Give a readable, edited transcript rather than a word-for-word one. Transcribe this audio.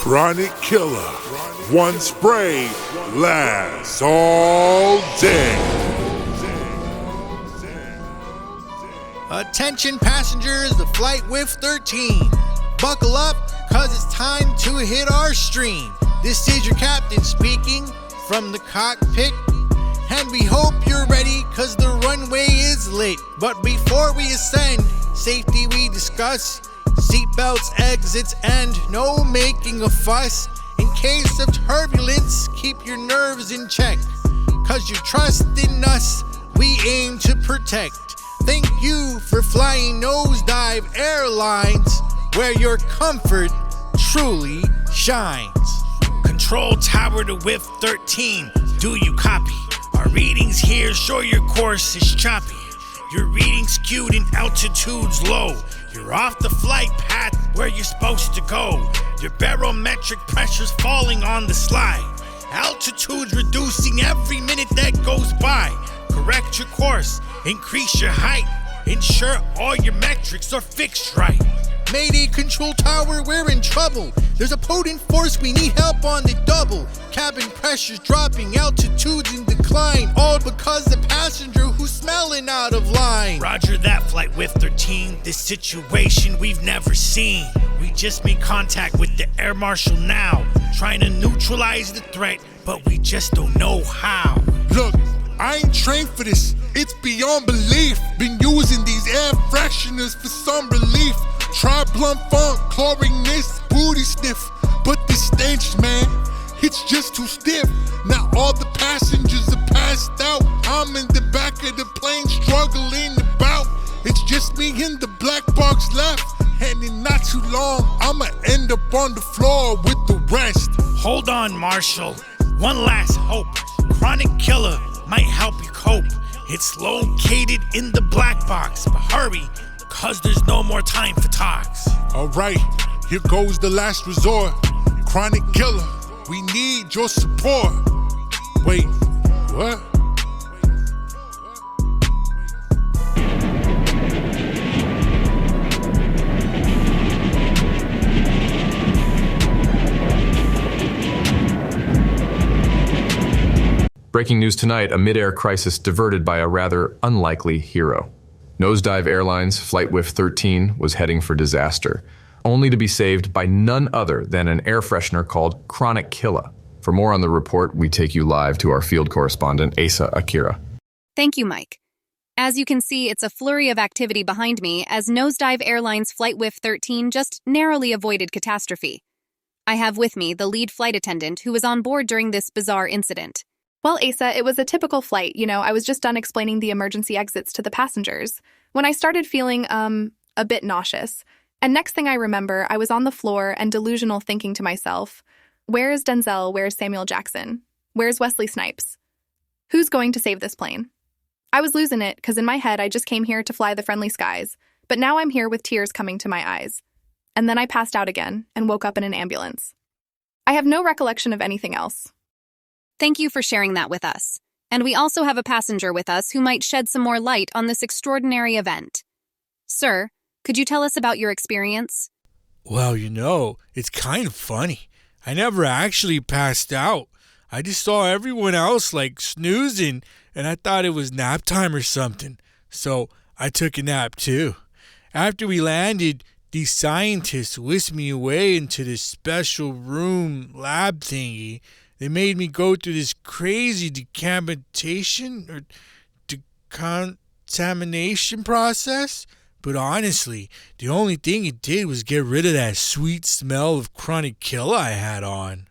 Chronic Killa. One spray lasts all day. Attention passengers, the flight with 13. Buckle up, cause it's time to hit our stream. This is your captain speaking from the cockpit. And we hope you're ready, cause the runway is lit. But before we ascend, safety we discuss. Seatbelts, exits, and no making a fuss. In case of turbulence, keep your nerves in check. Cause you trust in us, we aim to protect. Thank you for flying Nosedive Airlines, where your comfort truly shines. Control tower to whiff 13, do you copy? Our readings here show your course is choppy. Your readings skewed and altitudes low. You're off the flight path where you're supposed to go. Your barometric pressure's falling on the slide. Altitude's reducing every minute that goes by. Correct your course, increase your height. Ensure all your metrics are fixed right. Mayday control tower, we're in trouble. There's a potent force, we need help on the double. Cabin pressure's dropping, altitude's in decline. All because the passenger who's smelling out of line. Roger that, flight with 13. This situation we've never seen. We just made contact with the air marshal now, trying to neutralize the threat, but we just don't know how. Look, I ain't trained for this. It's beyond belief. Been using these air fresheners for some relief. Try blunt funk, chlorine this, booty sniff. But this stench, man, it's just too stiff. Now all the passengers are passed out. I'm in the back of the plane struggling about. It's just me in the black box left. And in not too long, I'ma end up on the floor with the rest. Hold on, Marshal. One last hope. Chronic Killa might help you cope. It's located in the black box, but hurry, cause there's no more time for talks. Alright, here goes the last resort. Chronic Killa, we need your support. Wait, what? Breaking news tonight, a mid-air crisis diverted by a rather unlikely hero. Nosedive Airlines Flight Whiff 13 was heading for disaster, only to be saved by none other than an air freshener called Chronic Killa. For more on the report, we take you live to our field correspondent, Asa Akira. Thank you, Mike. As you can see, it's a flurry of activity behind me as Nosedive Airlines Flight Whiff 13 just narrowly avoided catastrophe. I have with me the lead flight attendant who was on board during this bizarre incident. Well, Asa, it was a typical flight. I was just done explaining the emergency exits to the passengers when I started feeling, a bit nauseous. And next thing I remember, I was on the floor and delusional thinking to myself, where's Denzel? Where's Samuel Jackson? Where's Wesley Snipes? Who's going to save this plane? I was losing it because in my head, I just came here to fly the friendly skies. But now I'm here with tears coming to my eyes. And then I passed out again and woke up in an ambulance. I have no recollection of anything else. Thank you for sharing that with us. And we also have a passenger with us who might shed some more light on this extraordinary event. Sir, could you tell us about your experience? Well, it's kind of funny. I never actually passed out. I just saw everyone else snoozing, and I thought it was nap time or something. So I took a nap too. After we landed, these scientists whisked me away into this special room lab thingy. They made me go through this crazy decontamination or decontamination process. But honestly, the only thing it did was get rid of that sweet smell of Chronic Killa I had on.